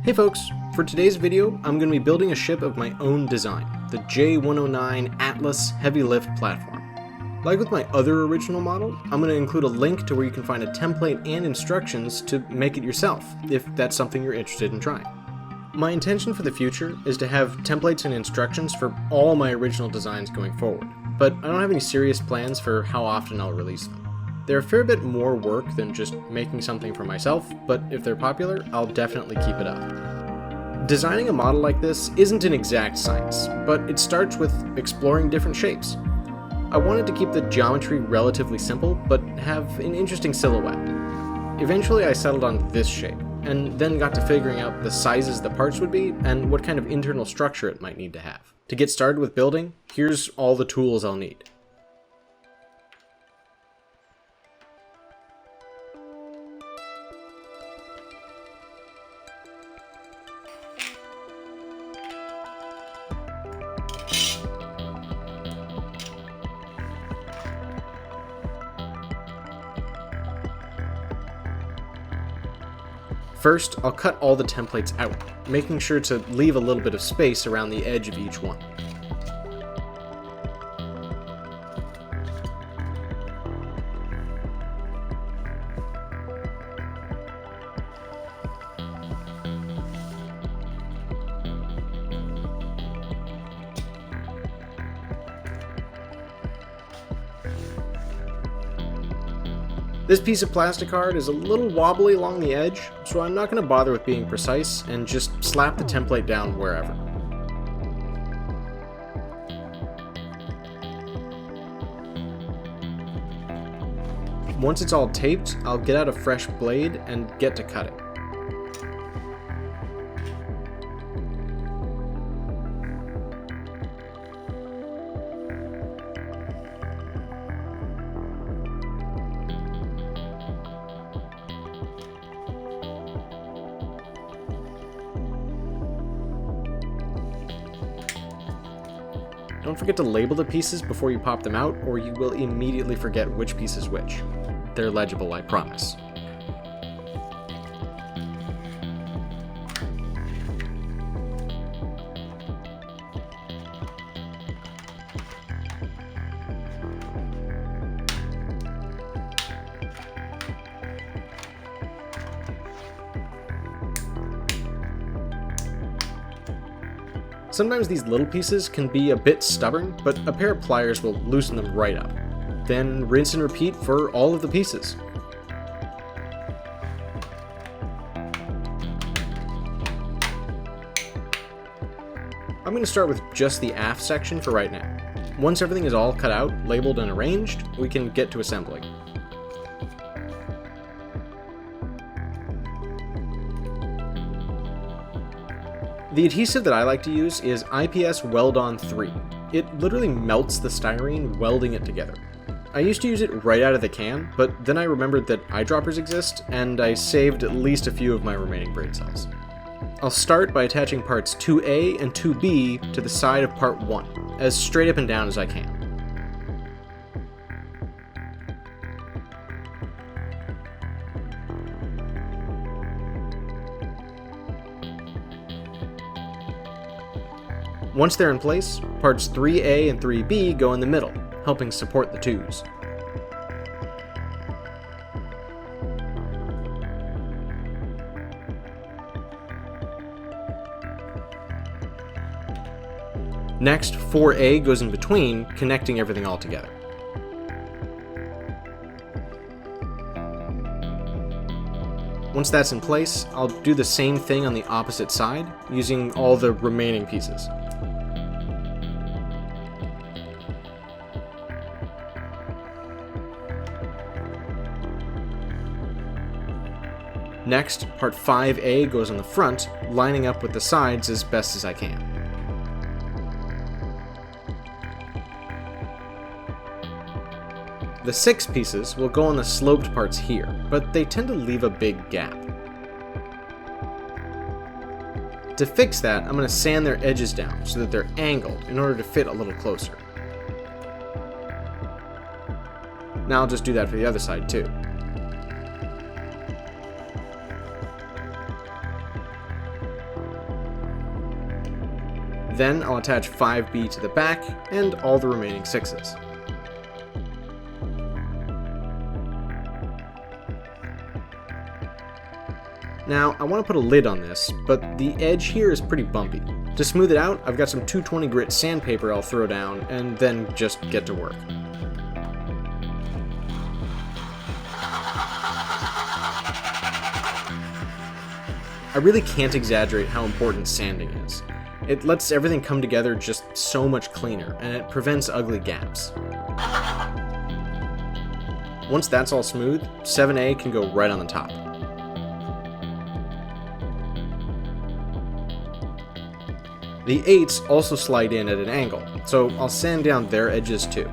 Hey folks, for today's video I'm going to be building a ship of my own design, the J109 Atlas Heavy Lift platform. Like with my other original model, I'm going to include a link to where you can find a template and instructions to make it yourself, if that's something you're interested in trying. My intention for the future is to have templates and instructions for all my original designs going forward, but I don't have any serious plans for how often I'll release them. They're a fair bit more work than just making something for myself, but if they're popular, I'll definitely keep it up. Designing a model like this isn't an exact science, but it starts with exploring different shapes. I wanted to keep the geometry relatively simple, but have an interesting silhouette. Eventually I settled on this shape, and then got to figuring out the sizes the parts would be and what kind of internal structure it might need to have. To get started with building, here's all the tools I'll need. First, I'll cut all the templates out, making sure to leave a little bit of space around the edge of each one. This piece of plastic art is a little wobbly along the edge, so I'm not going to bother with being precise and just slap the template down wherever. Once it's all taped, I'll get out a fresh blade and get to cutting. Don't forget to label the pieces before you pop them out, or you will immediately forget which piece is which. They're legible, I promise. Sometimes these little pieces can be a bit stubborn, but a pair of pliers will loosen them right up. Then rinse and repeat for all of the pieces. I'm going to start with just the aft section for right now. Once everything is all cut out, labeled, and arranged, we can get to assembling. The adhesive that I like to use is IPS Weld On 3. It literally melts the styrene, welding it together. I used to use it right out of the can, but then I remembered that eyedroppers exist, and I saved at least a few of my remaining braid cells. I'll start by attaching parts 2A and 2B to the side of part 1, as straight up and down as I can. Once they're in place, parts 3A and 3B go in the middle, helping support the 2s. Next, 4A goes in between, connecting everything all together. Once that's in place, I'll do the same thing on the opposite side, using all the remaining pieces. Next, part 5A goes on the front, lining up with the sides as best as I can. The 6 pieces will go on the sloped parts here, but they tend to leave a big gap. To fix that, I'm going to sand their edges down so that they're angled in order to fit a little closer. Now I'll just do that for the other side too. Then I'll attach 5B to the back and all the remaining 6s. Now, I want to put a lid on this, but the edge here is pretty bumpy. To smooth it out, I've got some 220 grit sandpaper I'll throw down, and then just get to work. I really can't exaggerate how important sanding is. It lets everything come together just so much cleaner, and it prevents ugly gaps. Once that's all smooth, 7A can go right on the top. The 8s also slide in at an angle, so I'll sand down their edges too.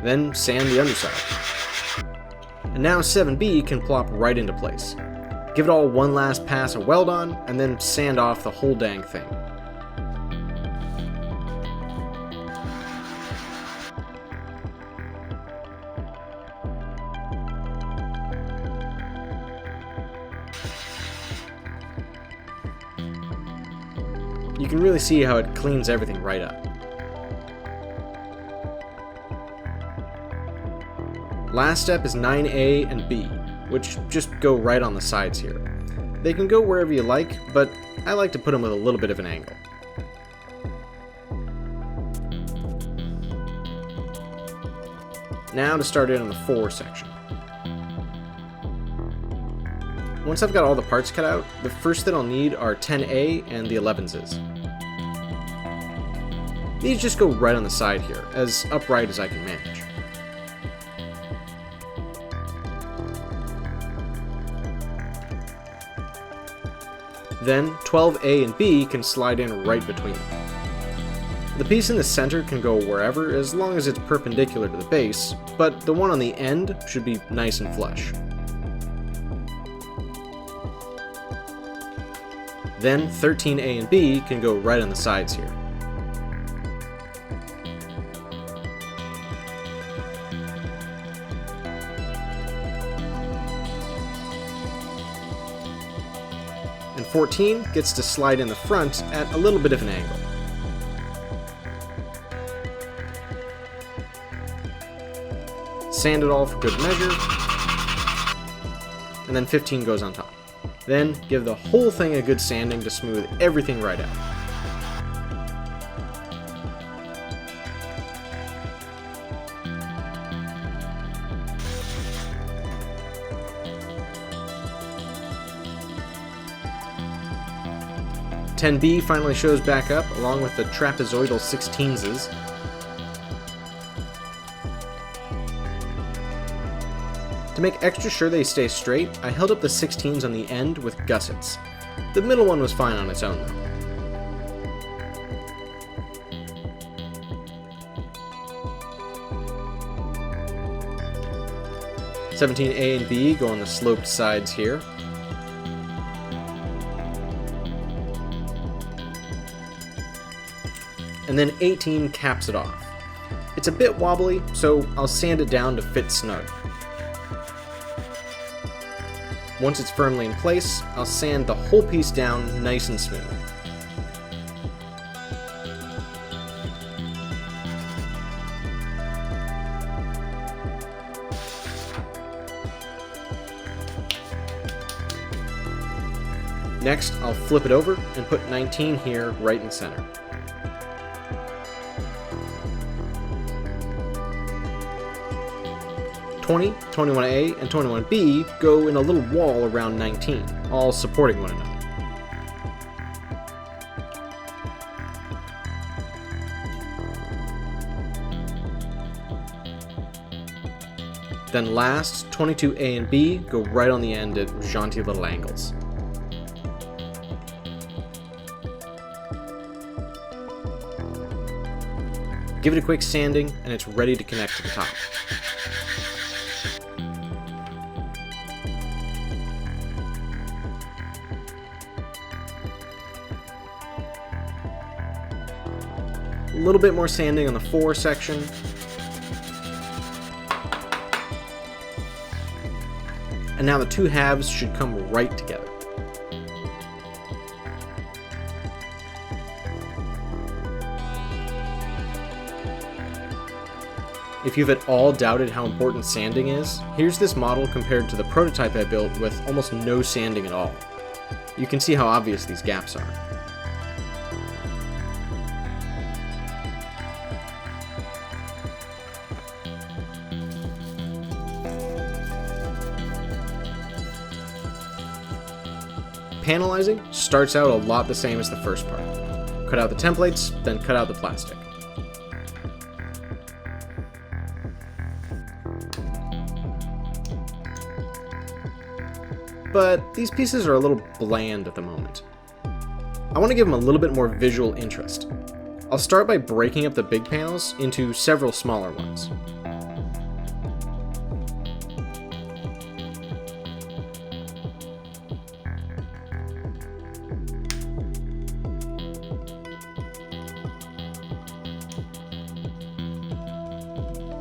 Then sand the underside. And now 7B can plop right into place. Give it all one last pass of weld on, and then sand off the whole dang thing. You can really see how it cleans everything right up. Last step is 9A and B, which just go right on the sides here. They can go wherever you like, but I like to put them with a little bit of an angle. Now to start in on the 4 section. Once I've got all the parts cut out, the first that I'll need are 10A and the 11s. These just go right on the side here, as upright as I can manage. Then 12A and B can slide in right between them. The piece in the center can go wherever as long as it's perpendicular to the base, but the one on the end should be nice and flush. Then 13A and B can go right on the sides here. And 14 gets to slide in the front at a little bit of an angle. Sand it all for good measure, and then 15 goes on top. Then give the whole thing a good sanding to smooth everything right out. "10B finally shows back up, along with the trapezoidal 16s. To make extra sure they stay straight, I held up the 16s on the end with gussets. The middle one was fine on its own though. "17A and B go on the sloped sides here. And then 18 caps it off. It's a bit wobbly, so I'll sand it down to fit snug. Once it's firmly in place, I'll sand the whole piece down nice and smooth. Next, I'll flip it over and put 19 here right in the center. "20, 21A, and 21B go in a little wall around 19, all supporting one another. Then last, 22A and B go right on the end at jaunty little angles. Give it a quick sanding, and it's ready to connect to the top. A little bit more sanding on the 4 section. and now the two halves should come right together. If you've at all doubted how important sanding is, here's this model compared to the prototype I built with almost no sanding at all. You can see how obvious these gaps are. Panelizing starts out a lot the same as the first part. Cut out the templates, then cut out the plastic. But these pieces are a little bland at the moment. I want to give them a little bit more visual interest. I'll start by breaking up the big panels into several smaller ones.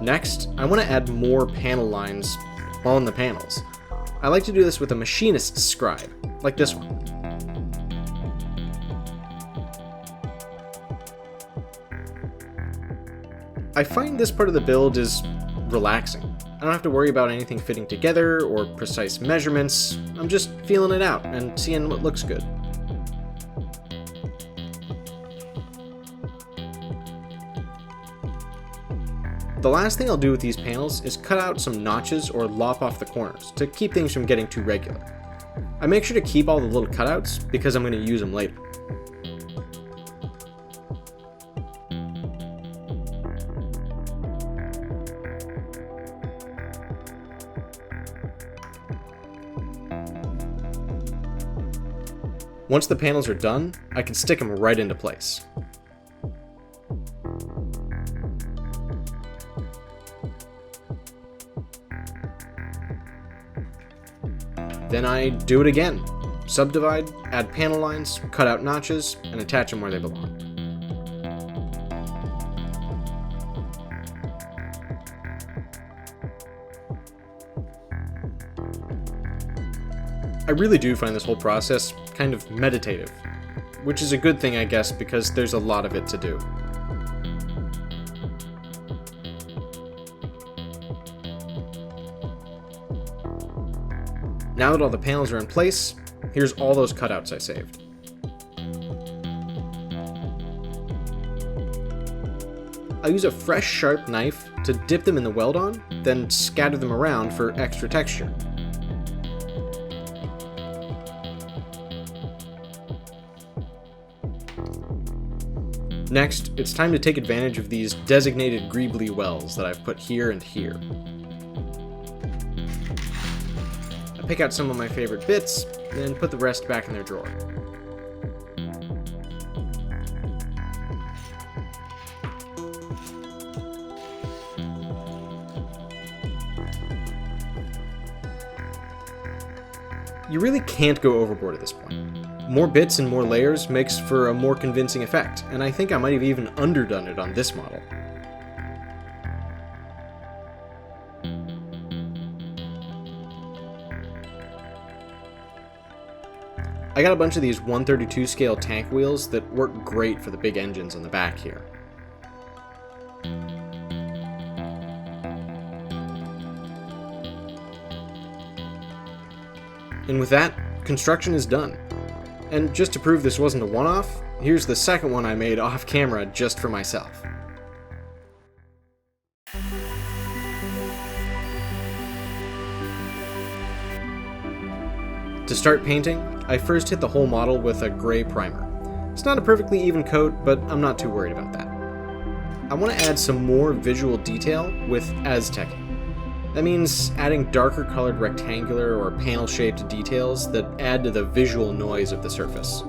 Next, I want to add more panel lines on the panels. I like to do this with a machinist's scribe, like this one. I find this part of the build is relaxing. I don't have to worry about anything fitting together or precise measurements. I'm just feeling it out and seeing what looks good. The last thing I'll do with these panels is cut out some notches or lop off the corners to keep things from getting too regular. I make sure to keep all the little cutouts because I'm going to use them later. Once the panels are done, I can stick them right into place. Then I do it again. Subdivide, add panel lines, cut out notches, and attach them where they belong. I really do find this whole process kind of meditative, which is a good thing, I guess, because there's a lot of it to do. Now that all the panels are in place, here's all those cutouts I saved. I'll use a fresh sharp knife to dip them in the Weld On, then scatter them around for extra texture. Next, it's time to take advantage of these designated Greeblies wells that I've put here and here. Pick out some of my favorite bits, then put the rest back in their drawer. You really can't go overboard at this point. More bits and more layers makes for a more convincing effect, and I think I might have even underdone it on this model. I got a bunch of these 1/32 scale tank wheels that work great for the big engines on the back here. And with that, construction is done. And just to prove this wasn't a one-off, here's the second one I made off camera just for myself. To start painting, I first hit the whole model with a gray primer. It's not a perfectly even coat, but I'm not too worried about that. I want to add some more visual detail with Aztecking. That means adding darker colored rectangular or panel-shaped details that add to the visual noise of the surface.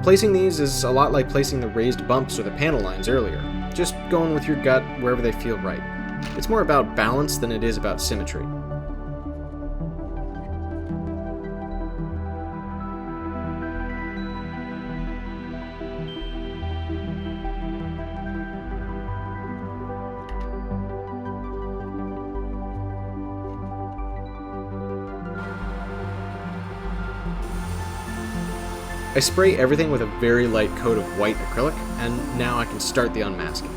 Placing these is a lot like placing the raised bumps or the panel lines earlier, just going with your gut wherever they feel right. It's more about balance than it is about symmetry. I spray everything with a very light coat of white acrylic, and now I can start the unmasking.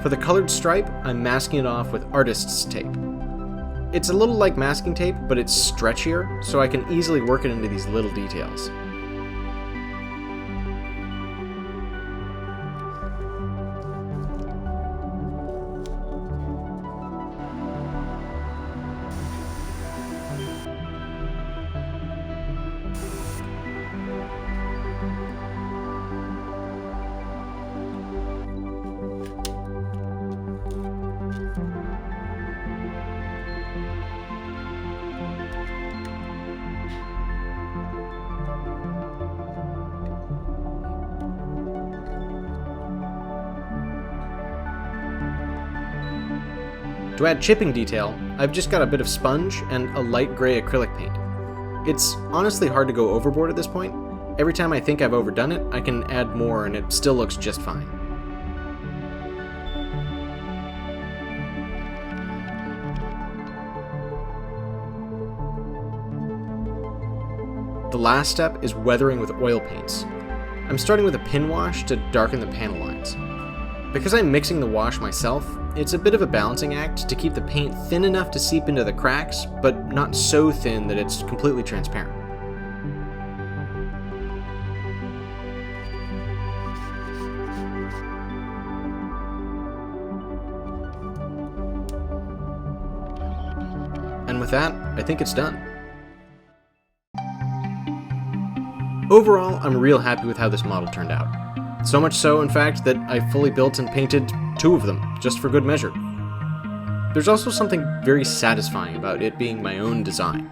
For the colored stripe, I'm masking it off with artist's tape. It's a little like masking tape, but it's stretchier, so I can easily work it into these little details. To add chipping detail, I've just got a bit of sponge and a light gray acrylic paint. It's honestly hard to go overboard at this point. Every time I think I've overdone it, I can add more and it still looks just fine. The last step is weathering with oil paints. I'm starting with a pin wash to darken the panel lines. Because I'm mixing the wash myself, it's a bit of a balancing act to keep the paint thin enough to seep into the cracks, but not so thin that it's completely transparent. And with that, I think it's done. Overall, I'm real happy with how this model turned out. So much so, in fact, that I fully built and painted 2 of them, just for good measure. There's also something very satisfying about it being my own design.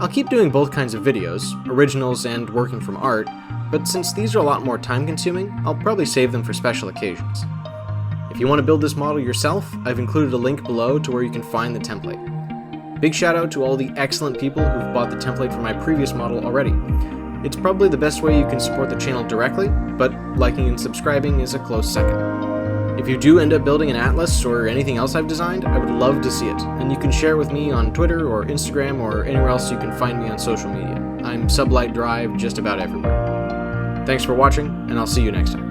I'll keep doing both kinds of videos, originals and working from art, but since these are a lot more time-consuming, I'll probably save them for special occasions. If you want to build this model yourself, I've included a link below to where you can find the template. Big shout out to all the excellent people who've bought the template for my previous model already. It's probably the best way you can support the channel directly, but liking and subscribing is a close second. If you do end up building an Atlas or anything else I've designed, I would love to see it, and you can share with me on Twitter or Instagram or anywhere else you can find me on social media. I'm Sublight Drive just about everywhere. Thanks for watching, and I'll see you next time.